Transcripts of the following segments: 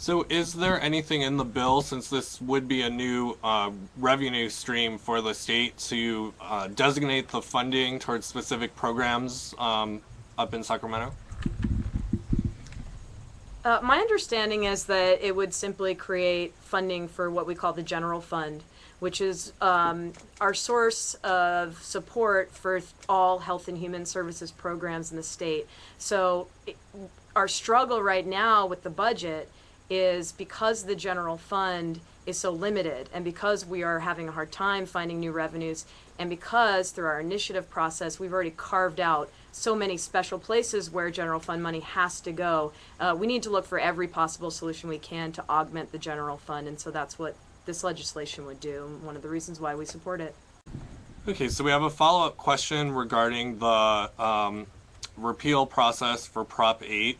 So is there anything in the bill, since this would be a new revenue stream for the state, to designate the funding towards specific programs up in Sacramento? My understanding is that it would simply create funding for what we call the general fund, which is our source of support for all health and human services programs in the state. So our struggle right now with the budget is because the general fund is so limited, and because we are having a hard time finding new revenues, and because through our initiative process we've already carved out so many special places where general fund money has to go, we need to look for every possible solution we can to augment the general fund, and so that's what this legislation would do, one of the reasons why we support it. Okay, so we have a follow-up question regarding the repeal process for Prop 8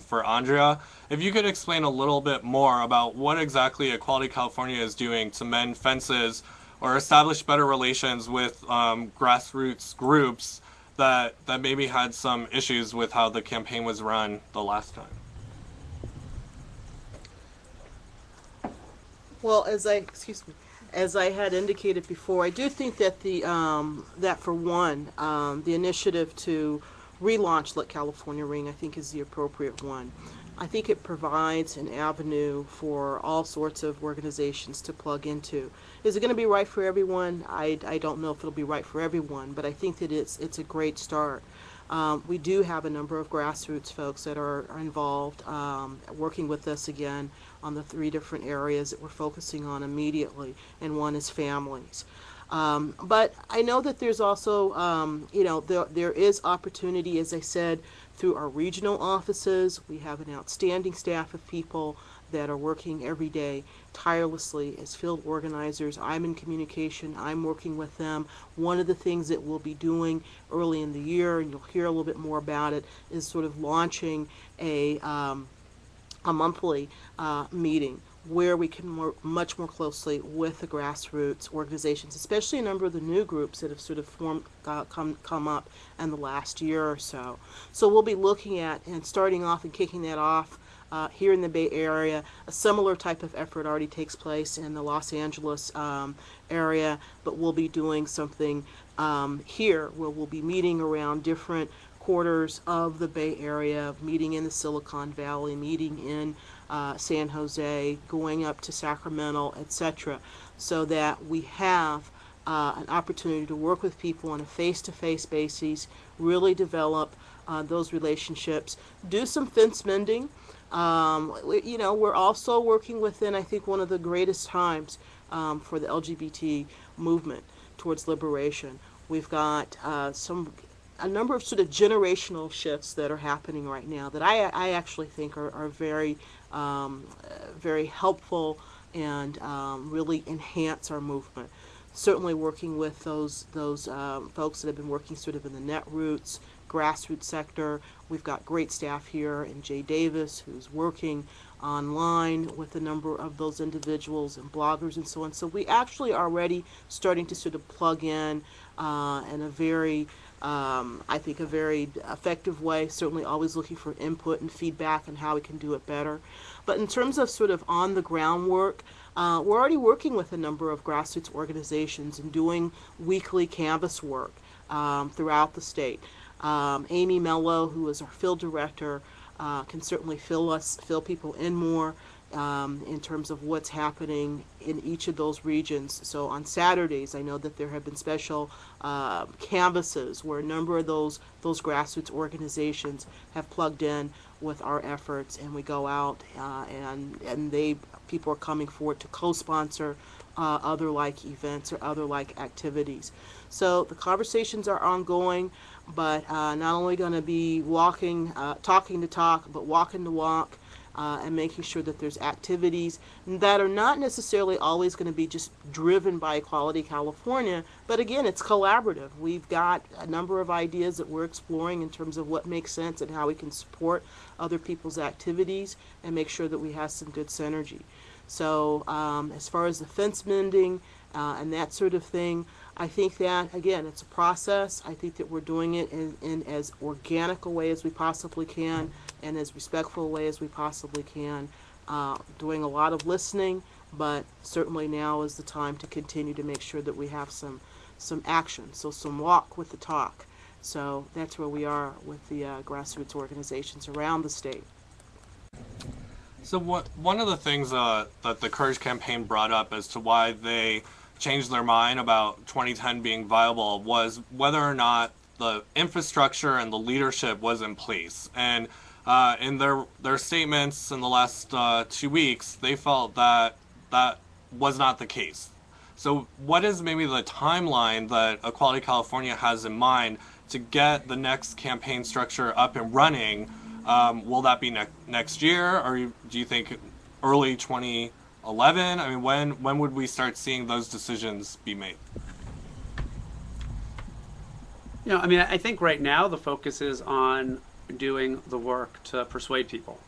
for Andrea. If you could explain a little bit more about what exactly Equality California is doing to mend fences or establish better relations with grassroots groups that maybe had some issues with how the campaign was run the last time. Well, as I had indicated before, I do think that that for one, the initiative to relaunch Let California Ring, I think, is the appropriate one. I think it provides an avenue for all sorts of organizations to plug into. Is it going to be right for everyone? I don't know if it'll be right for everyone, but I think that it's a great start. We do have a number of grassroots folks that are involved, working with us again on the 3 different areas that we're focusing on immediately, and one is families. But I know that there's also, there is opportunity, as I said, through our regional offices. We have an outstanding staff of people that are working every day tirelessly as field organizers. I'm in communication. I'm working with them. One of the things that we'll be doing early in the year, and you'll hear a little bit more about it, is sort of launching a monthly meeting where we can work much more closely with the grassroots organizations, especially a number of the new groups that have sort of come up in the last year or so. So we'll be looking at and starting off and kicking that off here in the Bay Area. A similar type of effort already takes place in the Los Angeles area, but we'll be doing something here where we'll be meeting around different quarters of the Bay Area, meeting in the Silicon Valley, meeting in San Jose, going up to Sacramento, etc., so that we have an opportunity to work with people on a face-to-face basis, really develop those relationships, do some fence mending. We're also working within, I think, one of the greatest times for the LGBT movement towards liberation. We've got a number of sort of generational shifts that are happening right now that I actually think are very, very helpful and really enhance our movement. Certainly working with those folks that have been working sort of in the netroots, grassroots sector. We've got great staff here, and Jay Davis, who's working online with a number of those individuals and bloggers and so on. So we actually are already starting to sort of plug in a very, I think, a very effective way, certainly always looking for input and feedback on how we can do it better. But in terms of sort of on the ground work, we're already working with a number of grassroots organizations and doing weekly canvas work throughout the state. Amy Mello, who is our field director, can certainly fill people in more in terms of what's happening in each of those regions. So on Saturdays, I know that there have been special canvases where a number of those grassroots organizations have plugged in with our efforts, and we go out and people are coming forward to co-sponsor other like events or other like activities. So the conversations are ongoing, but not only going to be talking to talk, but walking to walk, and making sure that there's activities that are not necessarily always going to be just driven by Equality California, but again, it's collaborative. We've got a number of ideas that we're exploring in terms of what makes sense and how we can support other people's activities and make sure that we have some good synergy. So as far as the fence mending and that sort of thing, I think that, again, it's a process. I think that we're doing it in as organic a way as we possibly can and as respectful a way as we possibly can. doing a lot of listening, but certainly now is the time to continue to make sure that we have some action, so some walk with the talk. So that's where we are with the grassroots organizations around the state. So one of the things that the Courage campaign brought up as to why they changed their mind about 2010 being viable was whether or not the infrastructure and the leadership was in place. And in their statements in the last 2 weeks, they felt that that was not the case. So what is maybe the timeline that Equality California has in mind to get the next campaign structure up and running? Will that be next year, or do you think early 2011? I mean, when would we start seeing those decisions be made? I mean, I think right now the focus is on doing the work to persuade people.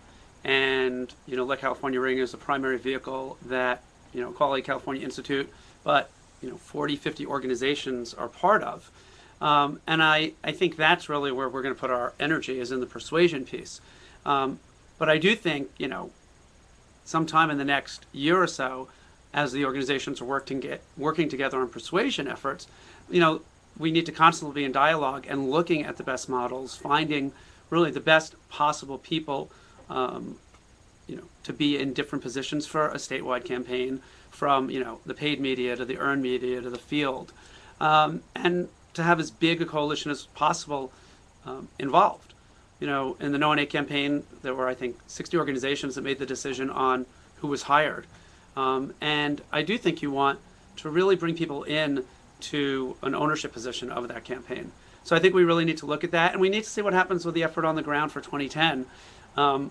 And, Let California Ring is the primary vehicle that, Equality California Institute, but, 40, 50 organizations are part of. And I think that's really where we're going to put our energy, is in the persuasion piece. But I do think, sometime in the next year or so, as the organizations are working together on persuasion efforts, we need to constantly be in dialogue and looking at the best models, finding really the best possible people, to be in different positions for a statewide campaign, from the paid media to the earned media to the field, and to have as big a coalition as possible involved. In the No on 8 campaign, there were, I think, 60 organizations that made the decision on who was hired. And I do think you want to really bring people in to an ownership position of that campaign. So I think we really need to look at that, and we need to see what happens with the effort on the ground for 2010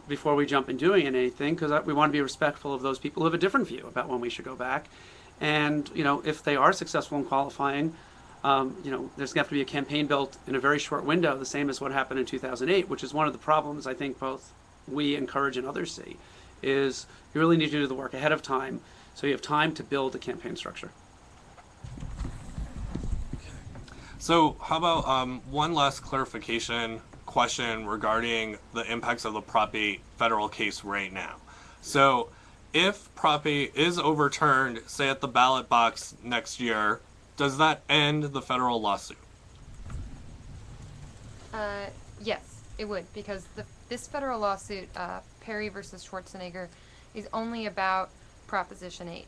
before we jump in doing anything, because we want to be respectful of those people who have a different view about when we should go back. And, if they are successful in qualifying, there's going to have to be a campaign built in a very short window, the same as what happened in 2008, which is one of the problems I think both we and Courage and others see, is you really need to do the work ahead of time so you have time to build a campaign structure. So how about one last clarification question regarding the impacts of the Prop 8 federal case right now. So if Prop 8 is overturned, say at the ballot box next year, does that end the federal lawsuit? Yes, it would, because this federal lawsuit, Perry versus Schwarzenegger, is only about Proposition 8.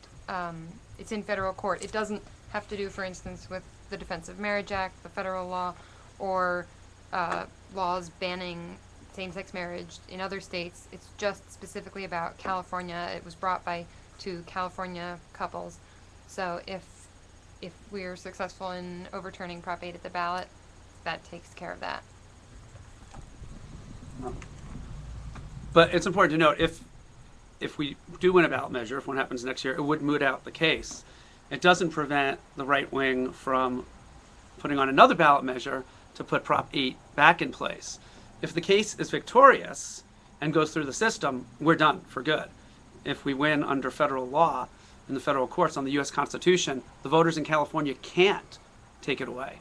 It's in federal court. It doesn't have to do, for instance, with the Defense of Marriage Act, the federal law, or laws banning same-sex marriage in other states. It's just specifically about California. It was brought by 2 California couples. So if we're successful in overturning Prop 8 at the ballot, that takes care of that. But it's important to note, if we do win a ballot measure, if one happens next year, it would moot out the case. It doesn't prevent the right wing from putting on another ballot measure to put Prop 8 back in place. If the case is victorious and goes through the system, we're done for good. If we win under federal law in the federal courts on the U.S. Constitution, the voters in California can't take it away.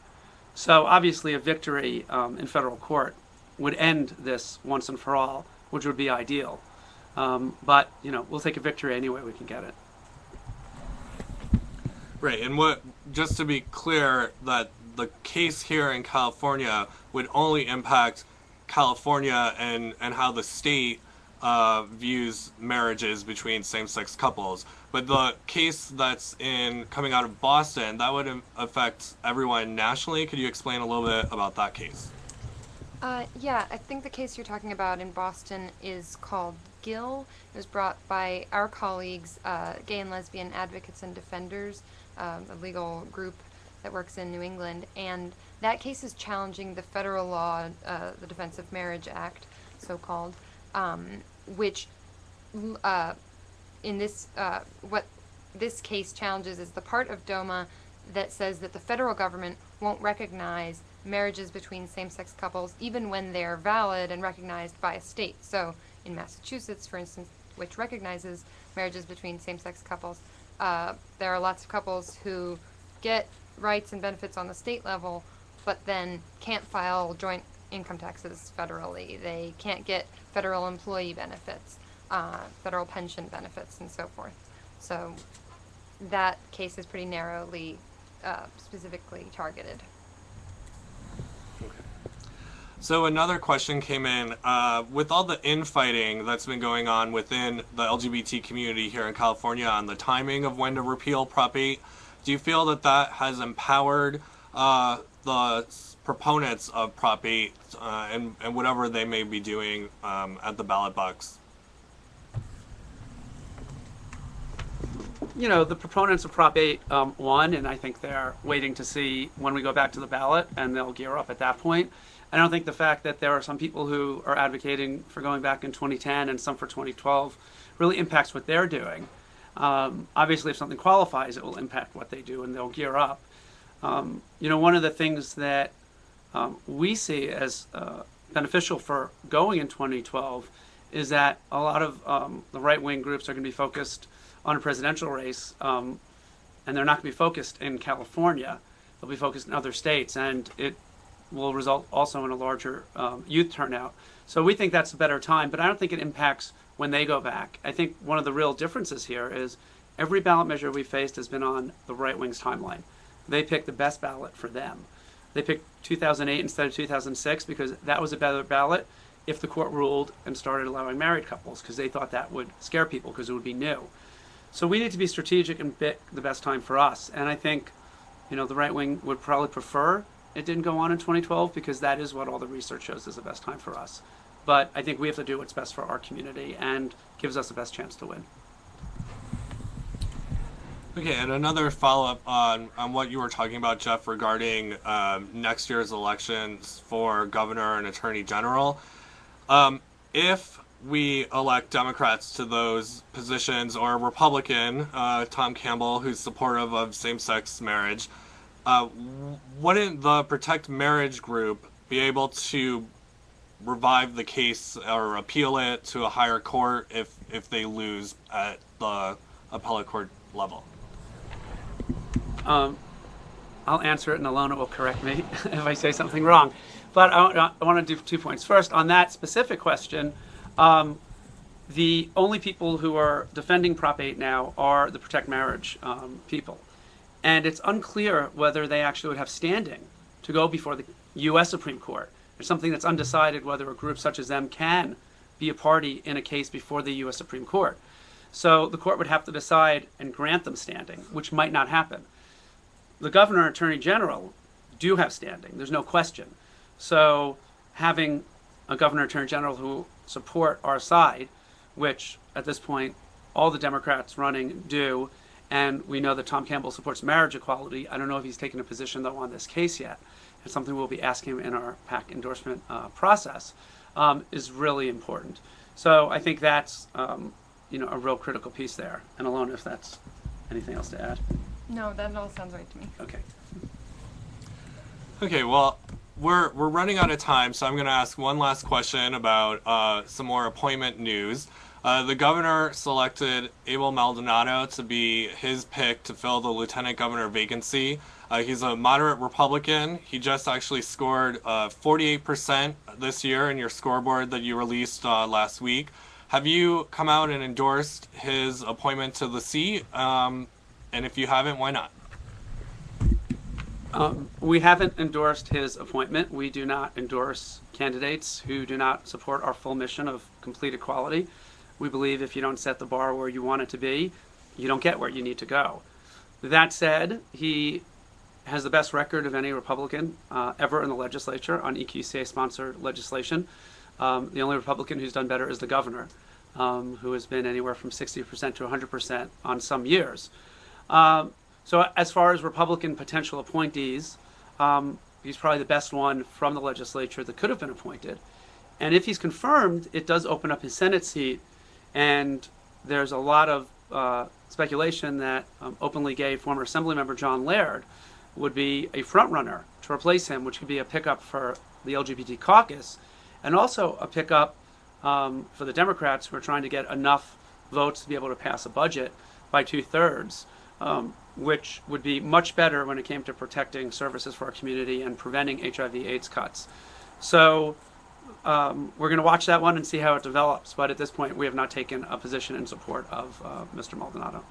So obviously a victory in federal court would end this once and for all, which would be ideal. But we'll take a victory any way we can get it. Right, and just to be clear, that the case here in California would only impact California and how the state views marriages between same-sex couples. But the case that's coming out of Boston, that would affect everyone nationally. Could you explain a little bit about that case? Yeah, I think the case you're talking about in Boston is called Gill. It was brought by our colleagues, Gay and Lesbian Advocates and Defenders, a legal group that works in New England. And that case is challenging the federal law, the Defense of Marriage Act, so-called, which in this, what this case challenges is the part of DOMA that says that the federal government won't recognize marriages between same-sex couples even when they're valid and recognized by a state. So in Massachusetts, for instance, which recognizes marriages between same-sex couples, there are lots of couples who get rights and benefits on the state level, but then can't file joint income taxes federally. They can't get federal employee benefits. federal pension benefits and so forth. So that case is pretty narrowly, specifically targeted. So another question came in, with all the infighting that's been going on within the LGBT community here in California on the timing of when to repeal Prop 8, do you feel that that has empowered the proponents of Prop 8 and whatever they may be doing at the ballot box? You know, the proponents of Prop 8 won, and I think they're waiting to see when we go back to the ballot, and they'll gear up at that point. I don't think the fact that there are some people who are advocating for going back in 2010 and some for 2012 really impacts what they're doing. Obviously, if something qualifies, it will impact what they do, and they'll gear up. You know, one of the things that we see as beneficial for going in 2012 is that a lot of the right-wing groups are going to be focused on a presidential race, and they're not going to be focused in California. They'll be focused in other states, and it will result also in a larger youth turnout. So we think that's a better time, but I don't think it impacts when they go back. I think one of the real differences here is every ballot measure we faced has been on the right wing's timeline. They picked the best ballot for them. They picked 2008 instead of 2006 because that was a better ballot if the court ruled and started allowing married couples, because they thought that would scare people because it would be new. So we need to be strategic and pick the best time for us. And I think, you know, the right wing would probably prefer it didn't go on in 2012 because that is what all the research shows is the best time for us. But I think we have to do what's best for our community and gives us the best chance to win. Okay, and another follow-up on what you were talking about, Geoff, regarding next year's elections for governor and attorney general. If we elect Democrats to those positions, or a Republican, Tom Campbell, who's supportive of same-sex marriage, wouldn't the Protect Marriage group be able to revive the case or appeal it to a higher court if they lose at the appellate court level? I'll answer it, and Ilona will correct me if I say something wrong. But I want to do 2 points. First, on that specific question, the only people who are defending Prop 8 now are the Protect Marriage people. And it's unclear whether they actually would have standing to go before the U.S. Supreme Court. There's something that's undecided whether a group such as them can be a party in a case before the U.S. Supreme Court. So the court would have to decide and grant them standing, which might not happen. The governor and attorney general do have standing. There's no question. So having a governor and attorney general who support our side, which at this point all the Democrats running do, and we know that Tom Campbell supports marriage equality. I don't know if he's taken a position, though, on this case yet. It's something we'll be asking him in our PAC endorsement process, is really important. So I think that's you know, a real critical piece there. And Ilona, if that's anything else to add. No, that all sounds right to me. Okay. Okay, well, we're running out of time, so I'm going to ask one last question about some more appointment news. The governor selected Abel Maldonado to be his pick to fill the lieutenant governor vacancy. He's a moderate Republican. He just actually scored 48% this year in your scoreboard that you released last week. Have you come out and endorsed his appointment to the seat? And if you haven't, why not? We haven't endorsed his appointment. We do not endorse candidates who do not support our full mission of complete equality. We believe if you don't set the bar where you want it to be, you don't get where you need to go. That said, he has the best record of any Republican ever in the legislature on EQCA-sponsored legislation. The only Republican who's done better is the governor, who has been anywhere from 60% to 100% on some years. So as far as Republican potential appointees, he's probably the best one from the legislature that could have been appointed. And if he's confirmed, it does open up his Senate seat. And there's a lot of speculation that openly gay former Assemblymember John Laird would be a front-runner to replace him, which could be a pickup for the LGBT caucus, and also a pickup for the Democrats who are trying to get enough votes to be able to pass a budget by 2/3, which would be much better when it came to protecting services for our community and preventing HIV/AIDS cuts. So we're going to watch that one and see how it develops. But at this point, we have not taken a position in support of Mr. Maldonado.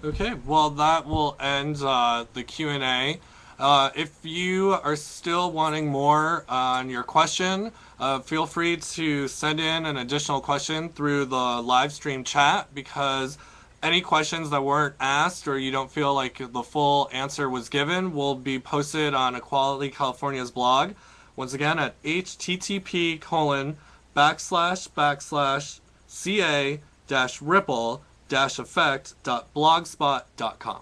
Okay, well that will end the Q&A. If you are still wanting more on your question, feel free to send in an additional question through the live stream chat, because any questions that weren't asked or you don't feel like the full answer was given will be posted on Equality California's blog. Once again, at http://ca-ripple-effect.blogspot.com.